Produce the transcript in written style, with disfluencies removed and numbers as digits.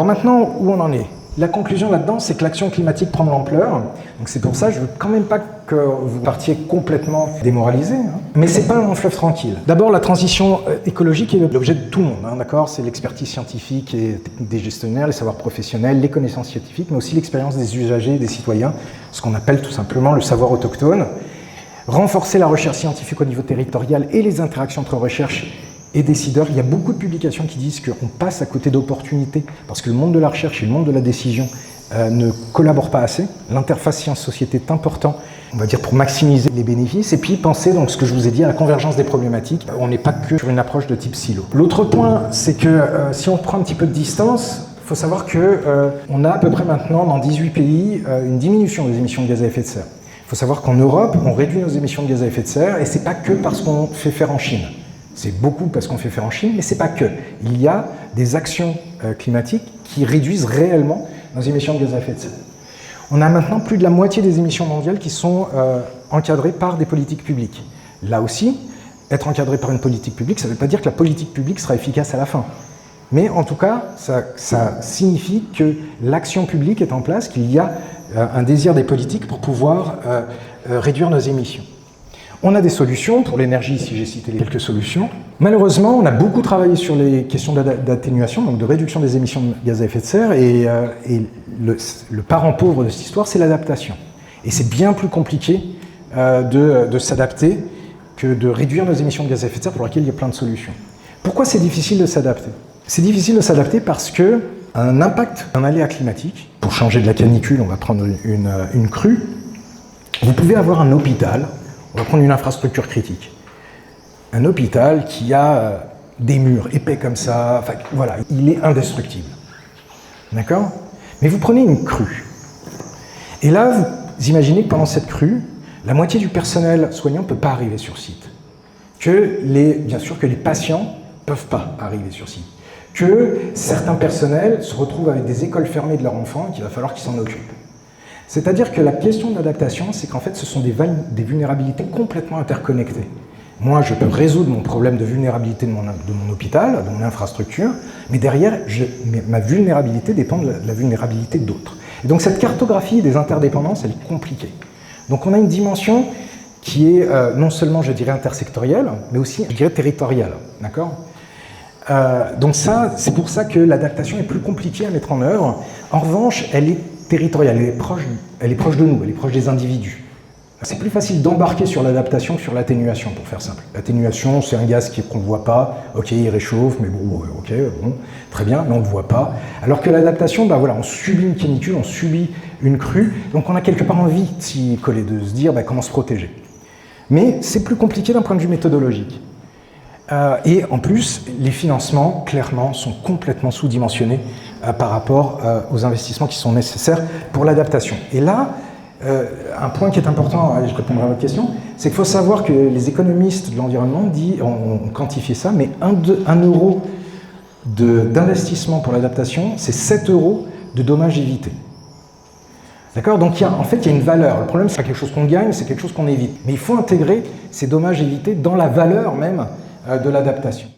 Alors maintenant, où on en est? La conclusion là-dedans, c'est que l'action climatique prend de l'ampleur. Donc c'est pour ça que je ne veux quand même pas que vous partiez complètement démoralisé. Mais ce n'est pas un long fleuve tranquille. D'abord, la transition écologique est l'objet de tout le monde. D'accord, c'est l'expertise scientifique et des gestionnaires, les savoirs professionnels, les connaissances scientifiques, mais aussi l'expérience des usagers, des citoyens, ce qu'on appelle tout simplement le savoir autochtone. Renforcer la recherche scientifique au niveau territorial et les interactions entre recherche et décideurs. Il y a beaucoup de publications qui disent qu'on passe à côté d'opportunités parce que le monde de la recherche et le monde de la décision ne collaborent pas assez. L'interface science-société est important, on va dire, pour maximiser les bénéfices. Et puis penser, donc, ce que je vous ai dit, à la convergence des problématiques. On n'est pas que sur une approche de type silo. L'autre point, c'est que si on prend un petit peu de distance, il faut savoir qu'on a à peu près maintenant, dans 18 pays, une diminution des émissions de gaz à effet de serre. Il faut savoir qu'en Europe, on réduit nos émissions de gaz à effet de serre, et c'est pas que parce qu'on fait faire en Chine. C'est beaucoup parce qu'on fait faire en Chine, mais c'est pas que. Il y a des actions climatiques qui réduisent réellement nos émissions de gaz à effet de serre. On a maintenant plus de la moitié des émissions mondiales qui sont encadrées par des politiques publiques. Là aussi, être encadré par une politique publique, ça ne veut pas dire que la politique publique sera efficace à la fin. Mais en tout cas, ça signifie que l'action publique est en place, qu'il y a un désir des politiques pour pouvoir réduire nos émissions. On a des solutions, pour l'énergie, ici j'ai cité quelques solutions. Malheureusement, on a beaucoup travaillé sur les questions d'atténuation, donc de réduction des émissions de gaz à effet de serre, et le parent pauvre de cette histoire, c'est l'adaptation. Et c'est bien plus compliqué de s'adapter que de réduire nos émissions de gaz à effet de serre, pour lesquelles il y a plein de solutions. Pourquoi c'est difficile de s'adapter? C'est difficile de s'adapter parce que un impact d'un aléa climatique, pour changer de la canicule, on va prendre une crue, vous pouvez avoir un hôpital. On va prendre une infrastructure critique. Un hôpital qui a des murs épais comme ça, enfin voilà, il est indestructible. D'accord? Mais vous prenez une crue. Et là, vous imaginez que pendant cette crue, la moitié du personnel soignant ne peut pas arriver sur site. Bien sûr que les patients ne peuvent pas arriver sur site. Que certains personnels se retrouvent avec des écoles fermées de leurs enfants et qu'il va falloir qu'ils s'en occupent. C'est-à-dire que la question de l'adaptation, c'est qu'en fait, ce sont des vulnérabilités complètement interconnectées. Moi, je peux résoudre mon problème de vulnérabilité de mon hôpital, de mon infrastructure, mais derrière, ma vulnérabilité dépend de la vulnérabilité d'autres. Et donc, cette cartographie des interdépendances, elle est compliquée. Donc, on a une dimension qui est non seulement, je dirais, intersectorielle, mais aussi, je dirais, territoriale. D'accord ? Donc ça, c'est pour ça que l'adaptation est plus compliquée à mettre en œuvre. En revanche, elle est territoriale, elle est proche de nous, elle est proche des individus. C'est plus facile d'embarquer sur l'adaptation que sur l'atténuation, pour faire simple. L'atténuation, c'est un gaz qu'on ne voit pas, ok, il réchauffe, mais bon, ok, bon, très bien, mais on ne le voit pas. Alors que l'adaptation, ben voilà, on subit une canicule, on subit une crue, donc on a quelque part envie de s'y coller, de se dire ben, comment se protéger. Mais c'est plus compliqué d'un point de vue méthodologique. Et en plus, les financements, clairement, sont complètement sous-dimensionnés par rapport aux investissements qui sont nécessaires pour l'adaptation. Et là, un point qui est important, je répondrai à votre question, c'est qu'il faut savoir que les économistes de l'environnement ont quantifié ça, mais 1 euro d'investissement pour l'adaptation, c'est 7 euros de dommages évités. D'accord? Donc en fait, il y a une valeur. Le problème, c'est pas quelque chose qu'on gagne, c'est quelque chose qu'on évite. Mais il faut intégrer ces dommages évités dans la valeur même de l'adaptation.